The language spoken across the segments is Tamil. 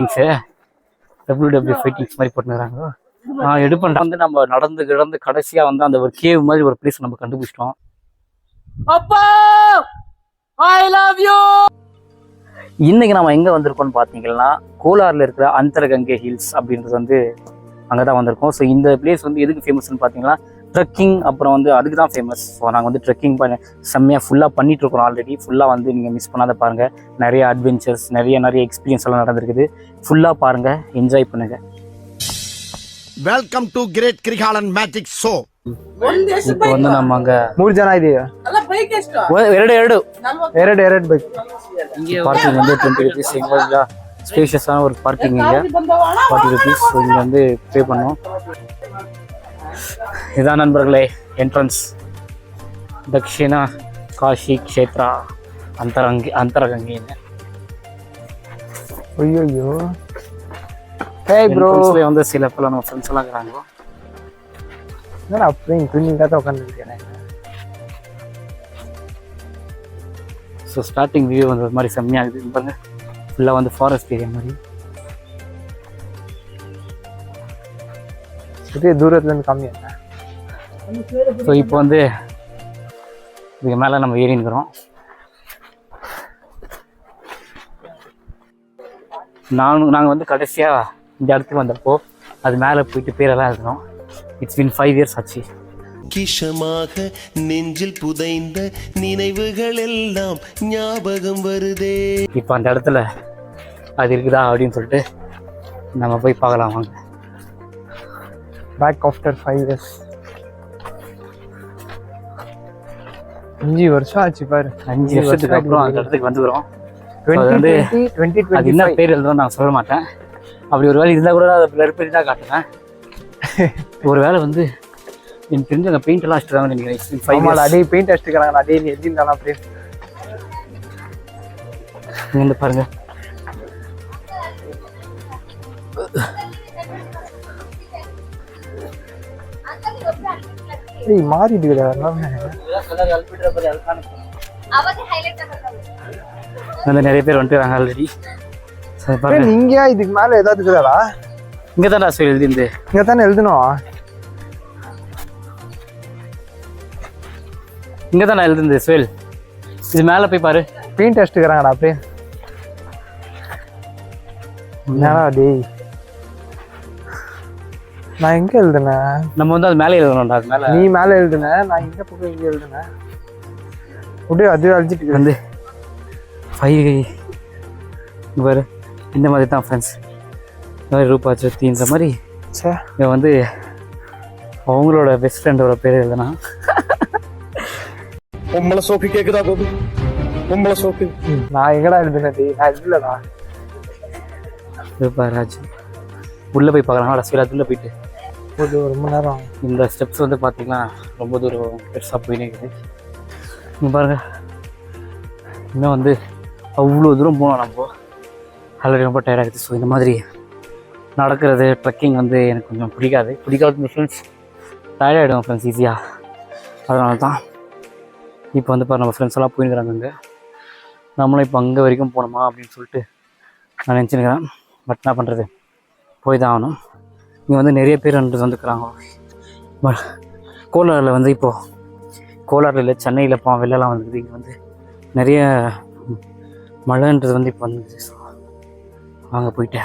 WWE ஃபைட்டிங்ஸ் மாதிரி போட்டுறாங்க. நான் எடுப்பேன் வந்து நம்ம நடந்து கிடந்து கடைசியா வந்து அந்த ஒரு கேவ் மாதிரி ஒரு பிளேஸ் நம்ம கண்டுபிடிச்சிட்டோம். அப்பா ஐ லவ் யூ. இன்னைக்கு நம்ம எங்க வந்திருக்கோம்னு பாத்தீங்கன்னா கோலார்ல இருக்கிற அந்தரகங்கை ஹில்ஸ் அப்படின்றது வந்து அங்கதான் வந்திருக்கோம். ஸோ இந்த பிளேஸ் வந்து எதுக்கு ஃபேமஸ்ன்னு பாத்தீங்கன்னா ட்ரெக்கிங், அப்புறம் வந்து அதுக்கு தான் ஃபேமஸ். ஸோ நாங்கள் வந்து ட்ரெக்கிங் செம்மையாக ஃபுல்லாக பண்ணிட்டு இருக்கோம் ஆல்ரெடி. ஃபுல்லாக வந்து நீங்கள் மிஸ் பண்ணாத பாருங்க, நிறைய அட்வென்ச்சர்ஸ், நிறைய எக்ஸ்பீரியன்ஸ் எல்லாம் நடந்திருக்குது. ஃபுல்லாக பாருங்க, என்ஜாய் பண்ணுங்க. Welcome to great Kirikalan magic show. இப்போ வந்து நம்ம அங்க 3 ಜನ ಇದೆಯಾ? ಎರಡು ಬೈಕ್. பார்க்கிங் வந்து 20 rupees. எங்க ஸ்பேஷியஸான ஒரு பார்க்கிங் இங்க 40 rupees. ஸோ இங்க வந்து பே பண்ணோம். இதான் நண்பர்களே என்ட்ரன்ஸ், தக்ஷிணா காஷி க்ஷேத்ரா அந்தரகங்கைன்னு. ஐயோ ஹே ப்ரோ, வந்து சில பல நம்ம ஃப்ரெண்ட்ஸ் எல்லாம் இருக்கிறாங்க. நான் அப்படியே ட்வினிங்கா தான் உட்கார்ந்துருக்கேன். ஸோ ஸ்டார்டிங் வியூ வந்து ஒரு மாதிரி செம்மையாகுது. பாருங்க, ஃபுல்லாக வந்து ஃபாரஸ்ட் ஏரியா மாதிரி. இதே தூரத்துல இருந்து கம்மி என்ன. ஸோ இப்போ வந்து இதுக்கு மேலே நம்ம ஏறி இருக்கிறோம். நாங்கள் வந்து கடைசியாக இந்த இடத்துக்கு வந்தப்போ அது மேலே போயிட்டு பேரெல்லாம் எழுதணும். இட்ஸ் பின் 5 years ஆச்சு. கிஷமாக நெஞ்சில் புதைந்த நினைவுகள் எல்லாம் ஞாபகம் வருதே. இப்போ அந்த இடத்துல அது இருக்குதா அப்படின்னு சொல்லிட்டு நம்ம போய் பார்க்கலாம் வாங்க. Back after 5 years. 5 வருஷம் ஆச்சு பாரு. 5 வருஷத்துக்கு அப்புறம் அந்த இடத்துக்கு வந்துக்கிறோம். அது என்ன பேர் எழுதும் நான் சொல்ல மாட்டேன். அப்படி ஒரு வேலை இருந்தால் கூட அதை பிளர் பண்ணி தான் காட்டுறேன். ஒரு வேலை வந்து எனக்கு தெரிஞ்சு அங்கே பெயிண்ட் எல்லாம் அடிச்சுருக்காங்கன்னு நினைக்கிறேன். அதே பெயிண்ட் அடிச்சுக்கிறாங்க. அதே நீ எழுதிருந்தாலும் அப்படியே இங்கே பாருங்க. மாறிடுது. நிறைய பேர் வந்துட்டு ஆல்ரெடி. இங்கயா இதுக்கு மேல ஏதாவது இருக்குதாடா? இங்க தானே எழுதி இங்க தானே எழுதணும். இங்க தானே எழுதுந்து ஸ்வேல். இது மேல போய் பாரு, பெயிண்ட் அடிச்சுக்கிறாங்கடா அப்படியே. என்னடா டேய், நான் எங்க எழுதுனேன்? நம்ம வந்து அது மேலே எழுதணும்டா. அது மேல நீ மேல எழுதுன, நான் இங்க பக்கம் எங்க எழுதுனேன்? அப்படியே அது அழிச்சிட்டு வந்து 5 பாரு. இந்த மாதிரி தான் ஃப்ரெண்ட்ஸ், இந்த மாதிரி ரூபா சத்தி இந்த மாதிரி இவன் வந்து அவங்களோட பெஸ்ட் ஃப்ரெண்டோட பேர் எழுதுனா. பொம்பளை சோக்கு கேக்குதா பாபு? பொம்பளை சோக்கு நான் எங்கடா எழுதுனது? நான் எழுதலடா. ரூபா ராஜ் உள்ள போய் பார்க்கலாம். சில உள்ள போயிட்டு ஒரு மணி நேரம். இந்த ஸ்டெப்ஸ் வந்து பார்த்தீங்கன்னா ரொம்ப தூரம் பெருசாக போயினே இருக்குது. இங்கே பாருங்க, இன்னும் வந்து அவ்வளோ தூரம் போனோம். நம்ம ஆல்ரெடி ரொம்ப டயர்டாகுது. ஸோ இந்த மாதிரி நடக்கிறது, ட்ரெக்கிங் வந்து எனக்கு கொஞ்சம் பிடிக்காது ஃப்ரெண்ட்ஸ். டயர்டாகிடுவோம் ஃப்ரெண்ட்ஸ் ஈஸியாக. அதனால தான் இப்போ வந்து நம்ம ஃப்ரெண்ட்ஸ் எல்லாம் போயிருக்கிறாங்க அங்கே. நம்மளும் இப்போ அங்கே வரைக்கும் போகணுமா அப்படின்னு சொல்லிட்டு நான் நினச்சிருக்கிறேன். பட் என்ன பண்ணுறது, போய் தான் ஆகணும். இங்கே வந்து நிறைய பேர் வந்துருக்குறாங்க. கோலாரில் வந்து இப்போது கோலாரில் இல்லை, சென்னையில் இப்போ வெள்ளெல்லாம் வந்துருக்குது. இங்கே வந்து நிறைய மழைன்றது வந்து இப்போ வந்துருக்குது. ஸோ அங்கே போயிட்டு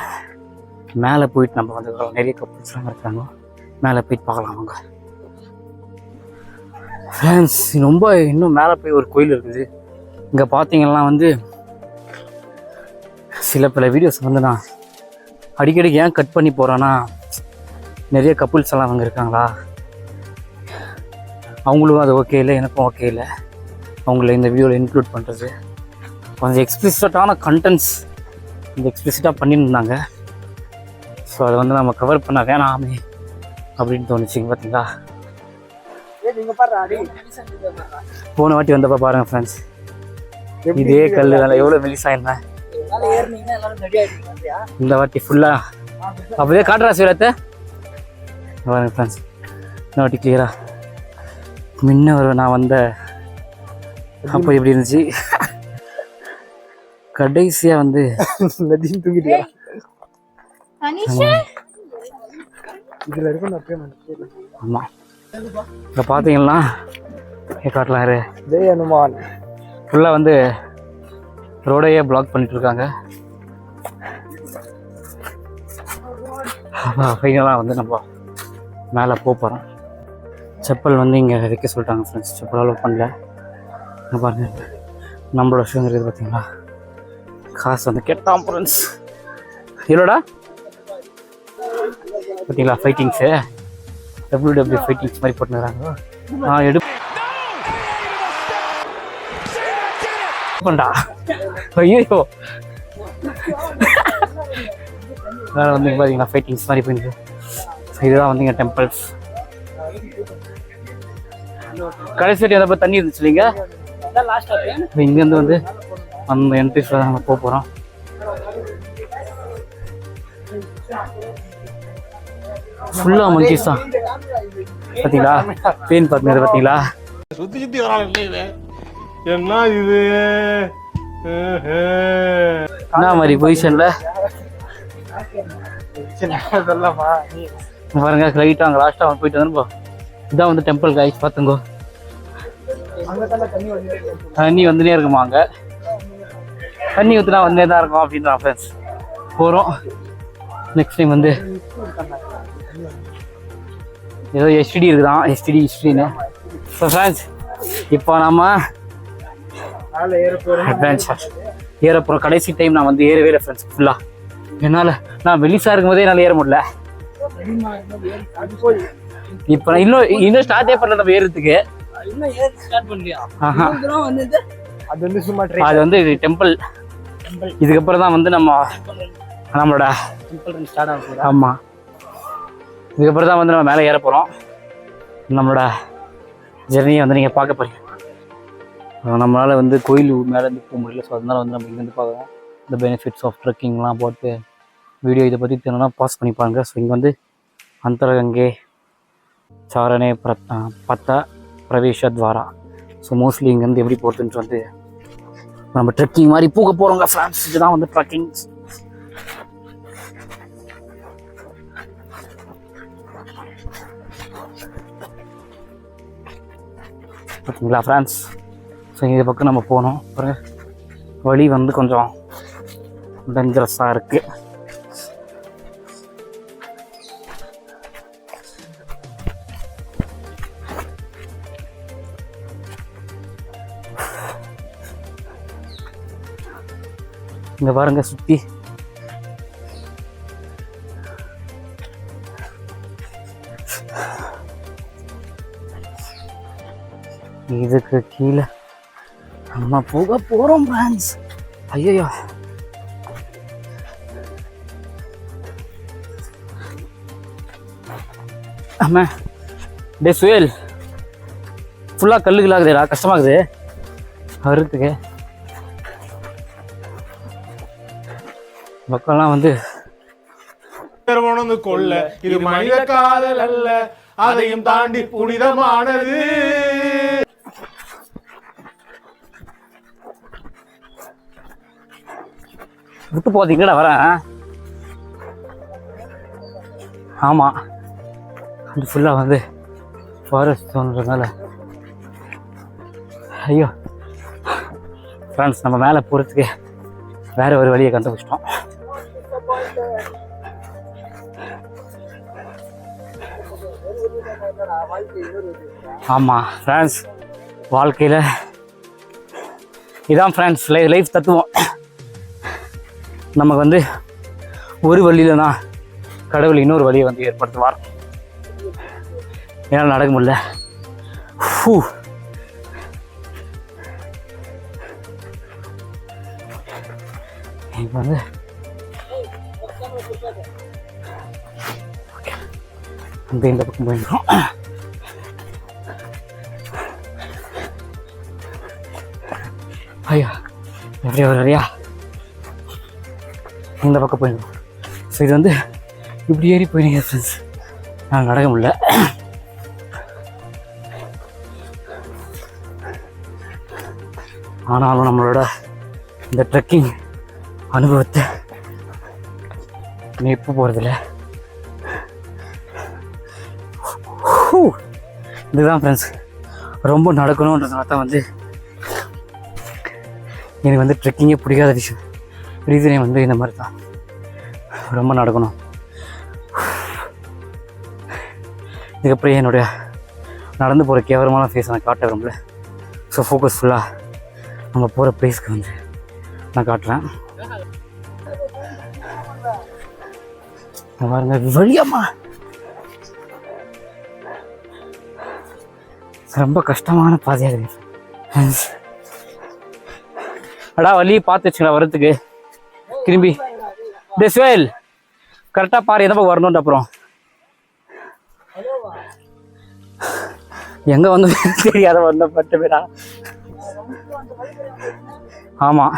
மேலே போயிட்டு நம்ம வந்து நிறைய கப்புள்ஸ்லாம் இருக்காங்க. மேலே போயிட்டு பார்க்கலாம் வாங்க ஃப்ரெண்ட்ஸ். ரொம்ப இன்னும் மேலே போய் ஒரு கோயில் இருக்குது. இங்கே பார்த்தீங்கன்னா வந்து சில பல வீடியோஸ் வந்து நான் அடிக்கடிக்கு ஏன் கட் பண்ணி போகிறேன்னா, நிறைய கப்புள்ஸ் எல்லாம் அங்கே இருக்காங்களா, அவங்களுக்கும் அது ஓகே இல்லை, எனக்கும் ஓகே இல்லை. அவங்கள இந்த வீடியோவில் இன்க்ளூட் பண்ணுறது கொஞ்சம் எக்ஸ்பிளிசிட்டான கண்டென்ட்ஸ் இந்த எக்ஸ்பிளிசிட்டாக பண்ணியிருந்தாங்க. ஸோ அதை வந்து நம்ம கவர் பண்ண வேணாமே அப்படின்னு தோணுச்சுங்க. பார்த்தீங்களா, போன வாட்டி வந்தப்போ பாருங்கள் ஃப்ரெண்ட்ஸ், இதே கல் வேலை எவ்வளோ மெலிசாயிருந்தேன். இந்த வாட்டி ஃபுல்லாக அப்படியே காட்டுறா சீரத்தை பாருங்க ஃப்ரெண்ட்ஸ். இந்த வாட்டி கிளியரா முன்ன நான் வந்த அப்போ எப்படி இருந்துச்சு. கடைசியாக வந்து தூக்கிட்டு இதுல இருக்கும் அப்படியே மனசு. ஆமா, இங்க பாத்தீங்கன்னா காட்டலாம் ஜெய் ஹனுமான். ஃபுல்லா வந்து ரோடையே பிளாக் பண்ணிட்டு இருக்காங்க. ஃபைனலாக வந்து நம்ம மேலே போகிறோம். செப்பல் வந்து இங்கே வைக்க சொல்லிட்டாங்க ஃப்ரெண்ட்ஸ். செப்பல் அலோவ் பண்ணல. இங்கே பாருங்க, நம்மளோட ஷூ இருக்குது பார்த்தீங்களா. காசு வந்து கேட்டான் ஃப்ரெண்ட்ஸ். இல்லோடா பார்த்தீங்களா ஃபைட்டிங்ஸு, WWE ஃபைட்டிங்ஸ் மாதிரி போட்டுக்கிறாங்க. பண்ணா ஐயோ வேறு வந்து பார்த்தீங்கன்னா ஃபைட்டிங்ஸ் மாதிரி போயிருக்கு. இதுதான் வந்து இங்கே டெம்பிள்ஸ். கடைசி வாட்டி அதை தண்ணி இருந்துச்சு இல்லைங்க. இங்கேருந்து வந்து அந்த என்ட்ரிஸில் தான் நாங்கள் போக போகிறோம். ஃபுல்லாக மங்கீஸ் தான் பார்த்தீங்களா. பெயின் பார்ட்னர் பார்த்தீங்களா. சுத்தி சுத்தி வராங்க. என்ன இது என்ன மாதிரி பொசிஷன்ல பாருங்க. லைட்டாக அங்கே லாஸ்ட்டாக அவன் போயிட்டு வந்துப்போ. இதான் வந்து டெம்பிள் காய்ச்சி பார்த்துங்கோ. தண்ணி வந்துனே இருக்குமா அங்கே. தண்ணி ஊற்றினா வந்துனே தான் இருக்கும் அப்படின்றான் ஃப்ரெண்ட்ஸ். போகிறோம். நெக்ஸ்ட் டைம் வந்து ஏதோ எஸ்டிடி இருக்குதான், எஸ்டிடி ஹிஸ்ட்ரின்னு. ஸோ ஃப்ரெண்ட்ஸ் இப்போ நம்ம அட்வென்ச்சர் ஏற போகிறோம். கடைசி டைம் நான் வந்து ஏறவே இல்லை ஃப்ரெண்ட்ஸ். ஃபுல்லாக என்னால் நான் வெளிசா இருக்கும்போதே என்னால் ஏற முடியல. இப்போ நான் இன்னும் ஸ்டார்ட்டே பண்ணல நம்ம ஏறதுக்கு. அது வந்து டெம்பிள். இதுக்கப்புறம் தான் வந்து நம்மளோட ஆமாம், இதுக்கப்புறம் தான் வந்து நம்ம மேலே ஏற போகிறோம். நம்மளோட ஜெர்னியை வந்து நீங்கள் பார்க்க போறீங்க. நம்மளால் வந்து கோயில் மேலேருந்து போக முடியல. ஸோ அதனால வந்து நம்ம இங்கேருந்து பார்க்குறோம். இந்த பெனிஃபிட்ஸ் ஆஃப் ட்ரெக்கிங்லாம் போட்டு வீடியோ இதை பற்றி தெரியணும்னா பாஸ் பண்ணி பாருங்க. ஸோ இங்கே வந்து அந்தரகங்கே சாரணே பத்த பிரவேஷ துவாரா. ஸோ மோஸ்ட்லி இங்கேருந்து எப்படி போகிறதுன்ட்டு வந்து நம்ம ட்ரெக்கிங் மாதிரி போக போகிறோங்க ஃப்ரெண்ட்ஸ். இதுதான் வந்து ட்ரெக்கிங். பார்த்தீங்களா ஃப்ரெண்ட்ஸ். ஸோ இந்த பக்கம் நம்ம போனோம். அப்புறம் வழி வந்து கொஞ்சம் டேஞ்சரஸாக இருக்குது. இங்கே பாருங்க சுற்றி இதுக்கு கீழே நம்ம போக போகிறோம் ஃப்ரெண்ட்ஸ். ஐயோ ஆமா, டே சுயல் ஃபுல்லாக கல்லுகளாகுதுடா, கஷ்டமாகுது வர்றதுக்கு. மக்கள்லாம் வந்து கொள்ள இது மனித காதல் அல்ல, அதையும் தாண்டி புனிதமானது. விட்டு போதீங்கடா வரேன். ஆமாம், அது ஃபுல்லாக வந்து ஃபாரஸ்ட் தோன்றதுனால. ஐயோ ஃப்ரெண்ட்ஸ், நம்ம மேலே போகிறதுக்கு வேற ஒரு வழியை கண்டுபிடிச்சிட்டோம். ஆமாம் ஃப்ரெண்ட்ஸ், வாழ்க்கையில் இதான் ஃப்ரெண்ட்ஸ் லைஃப் தத்துவம். நமக்கு வந்து ஒரு வழியில் தான் கடவுள் இன்னொரு வழியை வந்து ஏற்படுத்துவார். என்னால் நடக்க முடியல. இப்போ வந்து அந்த இந்த பக்கம் போயிருக்கோம். ஐயா எப்படியா ஒரு வரையா இந்த பக்கம் போயிருக்கோம். ஸோ இது வந்து இப்படி ஏறி போயிருங்க ஃப்ரெண்ட்ஸ். நான் நடக்க முடியல. ஆனாலும் நம்மளோட இந்த ட்ரெக்கிங் அனுபவத்தை நீ இப்போ போகிறதில்ல. இதுதான் ஃப்ரெண்ட்ஸ், ரொம்ப நடக்கணுன்றதுனால தான் வந்து எனக்கு வந்து ட்ரெக்கிங்கே பிடிக்காத விஷயம். ரீசனே வந்து இந்த மாதிரி தான், ரொம்ப நடக்கணும். இதுக்கப்புறம் என்னுடைய நடந்து போகிற கேவலமான ஃபேஸ் நான் காட்ட விரும்பல. ஸோ ஃபோக்கஸ் ஃபுல்லாக நம்ம போகிற பிளேஸ்க்கு வந்து நான் காட்டுறேன். பாருங்க வழியாம்மா, ரொம்ப கஷ்டமான பாதையாக இருக்கு. அடா வழி பார்த்து வச்சுங்களா வரத்துக்கு. திரும்பி திஸ்வேல் கரெக்டாக பாரு எதப்போ வரணுன்ட்டு. அப்புறம் எங்கே வந்து தெரியாத வந்த பட்டு போயிடா. ஆமாம்,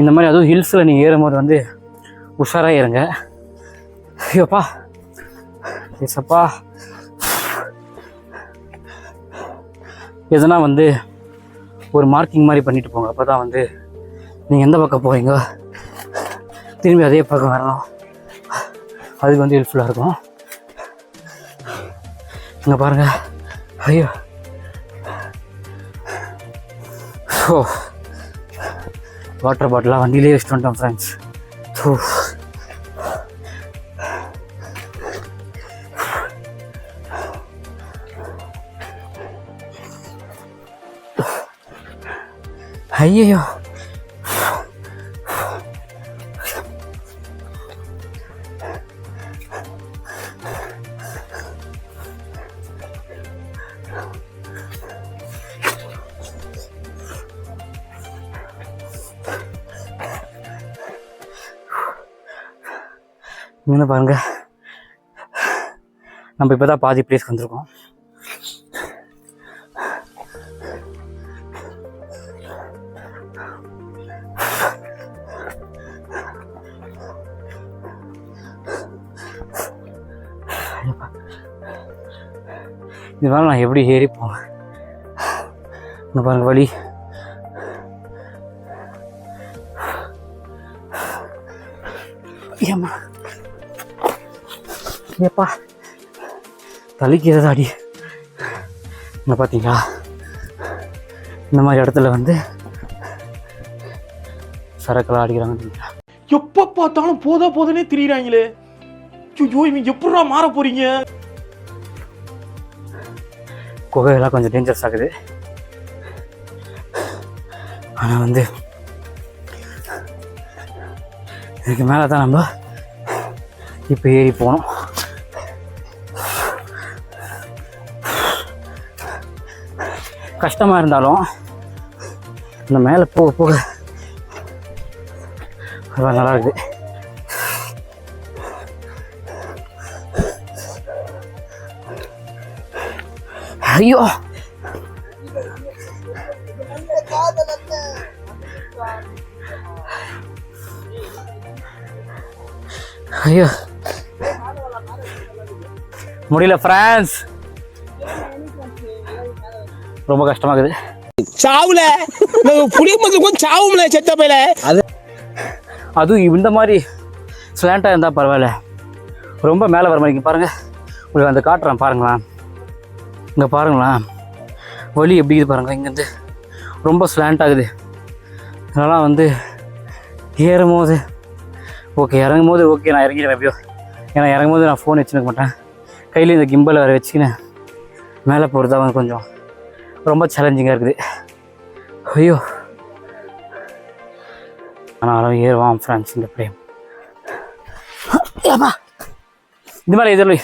இந்த மாதிரி அதுவும் ஹில்ஸில் நீங்கள் ஏறும்போது வந்து உஷாராக ஏறுங்க. ஐயோப்பா ஏசப்பா. எதுனா வந்து ஒரு மார்க்கிங் மாதிரி பண்ணிட்டு போங்க. அப்போ தான் வந்து நீங்கள் எந்த பக்கம் போகிறீங்க திரும்பி அதே பக்கம் வரணும். அதுக்கு வந்து ஹெல்ப்ஃபுல்லாக இருக்கும். இங்கே பாருங்கள். ஐயோ ஓ, வாட்டர் பாட்டிலாக வண்டியிலே வச்சுட்டு வந்துட்டோம் ஃப்ரெண்ட்ஸ். ஓ ஐயோ இங்கே பாருங்க, நம்ம இப்போ தான் பாதி பிளேஸ்க்கு வந்திருக்கோம். இதனால நான் எப்படி ஏறி போவேன்? இங்கே பாருங்க வழி. ஏம்மா ஏப்பா தலைக்கு ஏதாவது அடி. இங்கே பார்த்தீங்களா, இந்த மாதிரி இடத்துல வந்து சரக்கெல்லாம் அடிக்கிறாங்க. எப்ப பார்த்தாலும் போதுன்னே திரியிறாங்களே. ஐயோ இவங்க எப்படா மாற போறீங்க? குகையெல்லாம் கொஞ்சம் டேஞ்சரஸ் ஆகுது. ஆனால் வந்து இதுக்கு மேலே தான் நம்ம இப்போ ஏறி போகணும். கஷ்டமாக இருந்தாலும் இந்த மேலே போக போக நல்லா இருக்குது. ஐயோ ஐயோ முடியல ஃப்ரான்ஸ், ரொம்ப கஷ்டமாகுது. சாவுல புளிய சாவும்ல செத்த பையில. அதுவும் இந்த மாதிரி ஸ்லாண்டாக இருந்தால் பரவாயில்ல, ரொம்ப மேலே வர மாதிரி பாருங்கள். உங்களுக்கு அந்த காட்டுறேன் பாருங்களேன். இங்கே பாருங்களேன் வழி எப்படி இது பாருங்கள். இங்கேருந்து ரொம்ப ஸ்லாண்ட் ஆகுது. அதனால் வந்து ஏறும் போது ஓகே, இறங்கும் போது ஓகே நான் இறங்கிடுவேன் எப்படியோ. ஏன்னா இறங்கும் போது நான் ஃபோன் வச்சுருக்க மாட்டேன், கையில் இந்த கிம்பலை வேறு வச்சுக்கினேன் மேலே போகிறதா வந்து கொஞ்சம் ரொம்ப சேலஞ்சிங்காக இருக்குது. ஐயோ ஆனாலும் ஏறுவான் ஃப்ரெண்ட்ஸ். இந்த பிரேம் இந்த மாதிரி இதில்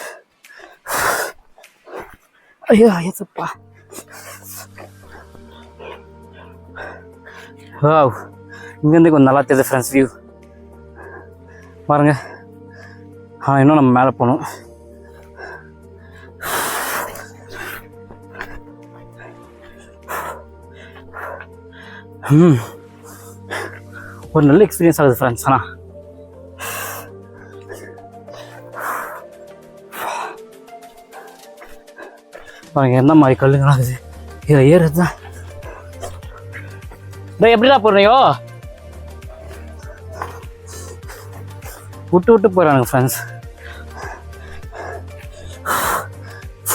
ஐயோ ஐயப்பா. வாவ், இங்கேருந்து கொஞ்சம் நல்லா தெரியுது ஃப்ரெண்ட்ஸ் வியூ பாருங்க. இன்னும் நம்ம மேலே போகணும். ஒரு நல்ல எக்ஸ்பீரியன்ஸ் ஆகுது ஃப்ரெண்ட்ஸ். ஆனால் பாருங்க எந்த மாதிரி கல்லுங்களாம் இருக்குது. இதில் ஏறுறது தான் எப்படிடா போடுறியோ? விட்டு போகிறாங்க ஃப்ரெண்ட்ஸ்.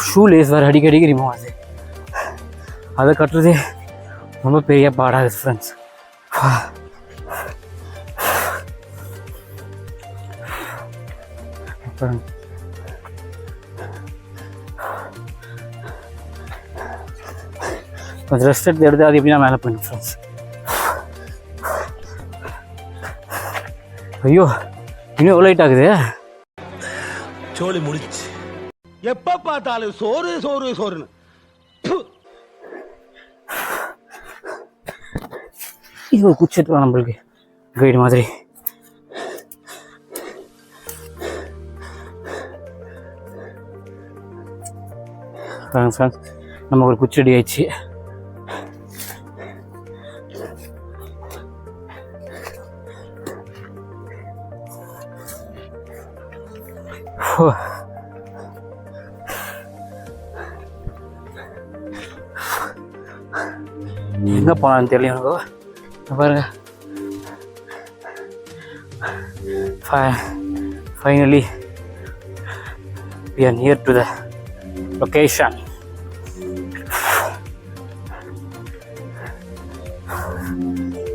ஷூ லேஸ் வேறு அடிக்கடி ரிமூவ் ஆகுது. அதை கட்டுறதே ரொம்ப பெரிய பாடாகுது ஃப்ரெண்ட்ஸ். கொஞ்சம் ரெஸ்ட் எடுத்து அது எப்படின்னா மேலே போயிடும் ஃப்ரெண்ட்ஸ். ஐயோ இன்னும் எவ்வளோ லைட் ஆகுது. சோழி முடிச்சு எப்ப பார்த்தாலும் சோறு சோறு சோறுன்னு. இது ஒரு குச்சி எடுத்துக்கலாம் நம்மளுக்கு கைடு மாதிரி. ஃப்ரெண்ட்ஸ் நம்ம ஒரு குச்சி ரெடி ஆயிடுச்சு. எங்கே போனான்னு தெரியல எனக்கு. பாருங்க finally we are near to the location.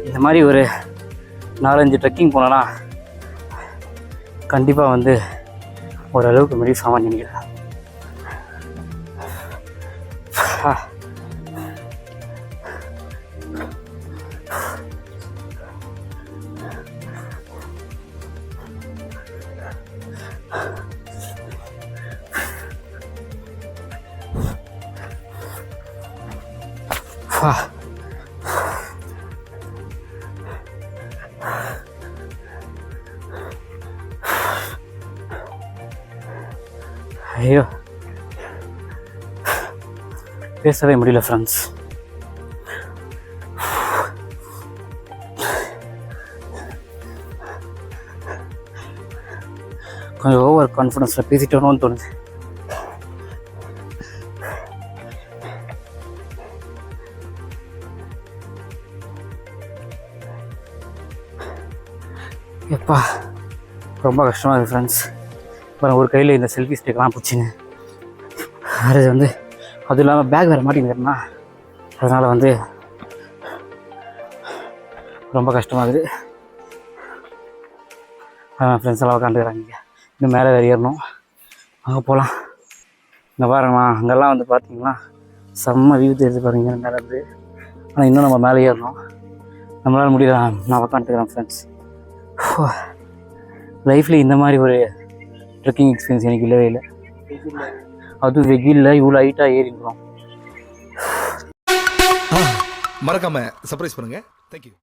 இந்த மாதிரி ஒரு 4-5 ட்ரெக்கிங் போனோன்னா கண்டிப்பாக வந்து ஓரளவுக்கு மெடி சாமான் நினைக்கிறேன். ஐயோ பேசவே முடியல ஃப்ரெண்ட்ஸ். கொஞ்சம் ஓவர் கான்ஃபிடன்ஸில் பேசிட்டோன்னு தோணுது. எப்பா ரொம்ப கஷ்டமாக இருக்குது ஃப்ரெண்ட்ஸ். அப்புறம் ஒரு கையில் இந்த செல்ஃபி ஸ்டிக்லாம் பிடிச்சிங்க. வேறு வந்து அதுவும் இல்லாமல் பேக் வேறு மாட்டேங்கிறேன்னா அதனால் வந்து ரொம்ப கஷ்டமாகுது. அதான் ஃப்ரெண்ட்ஸ் எல்லாம் உட்காந்துக்கிறாங்க. இன்னும் மேலே வேறு ஏறணும். அங்கே போகலாம். இங்கே பாருங்கண்ணா அங்கெல்லாம் வந்து பார்த்தீங்கன்னா செம்ம வியூ தெரிஞ்சு பாருங்க மேலே இருந்து. ஆனால் இன்னும் நம்ம மேலே ஏறணும். நம்மளால் முடியல. நான் உட்காந்துக்கிறேன் ஃப்ரெண்ட்ஸ். லைஃப்பில் இந்த மாதிரி ஒரு ட்ரெக்கிங் எக்ஸ்பீரியன்ஸ் எனக்கு இல்லவே இல்லை. அதுவும் வெயிலில் இவ்வளோ ஹைட்டாக ஏறிக்கிறோம். மறக்காம சர்ப்ரைஸ் பண்ணுங்க. தேங்க்யூ.